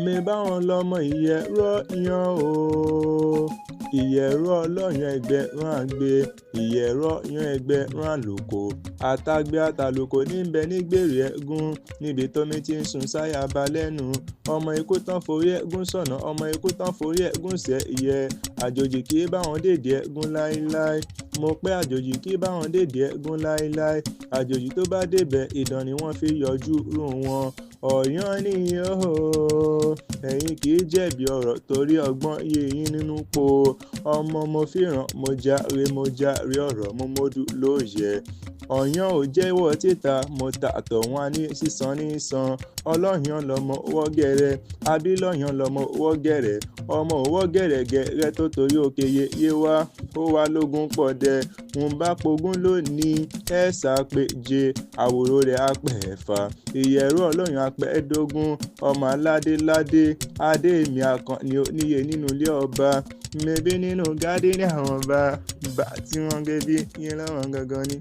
mi báwọn lọmọ ìyẹ̀rọ yan o ìyẹ̀rọ ọlọ́yan ẹgbẹ̀rún àgbè ìyẹ̀rọ yan ẹgbẹ̀rún àlùkò àtàgbé àtàlùkò níbẹ̀ nígbèrè ẹ̀gún níbi tómi ti ń sun sáyàbá lẹ́nu ọmọ ikú tán forí ẹ̀gún sọ̀nà ọmọ ikú tán forí ẹ̀gún sẹ́ ìyẹ àjòjì kì í báwọn dèdè ẹ̀gún láíláí mo pé àjòjì kì í báwọn dèdè ẹ̀gún láíláí àjòjì tó bá débẹ̀ ìdán ni wọ́n fi yọjú rú wọn ọ̀yán nìyẹn o ẹ̀yin kì í jẹ̀bi ọ̀rọ̀ torí ọgbọ́n yé yín nínú po ọmọ mo fìràn mo jàre ọ̀rọ̀ mo módú lóye ọ̀yán ò jẹ́wọ́ títa mo ta àtọ̀wọ́n ní sísan ní san ọlọ́yàn lọmọ wọ́gẹ̀rẹ̀ abílọ́yàn lọmọ wọ́gẹ̀rẹ̀ ọmọ òwọ́gẹ̀rẹ̀gẹ̀rẹ̀ tó torí òkè yé wá ó wá lógún pọ̀ dẹ ń bá pogún lónìí ẹ̀ ṣàpèjẹ àwòrò rẹ̀ apẹ̀ẹ̀fà ìyẹ̀rọ ọlọ́yàn apẹ̀ẹ́dógún ọmọ aládéládé adé mi àkànní oníyè nínú ilé ọba mẹbí nínú gádé ní àwọn ọba tí wọ́n gé bí yín lọ́wọ́ gangan ni.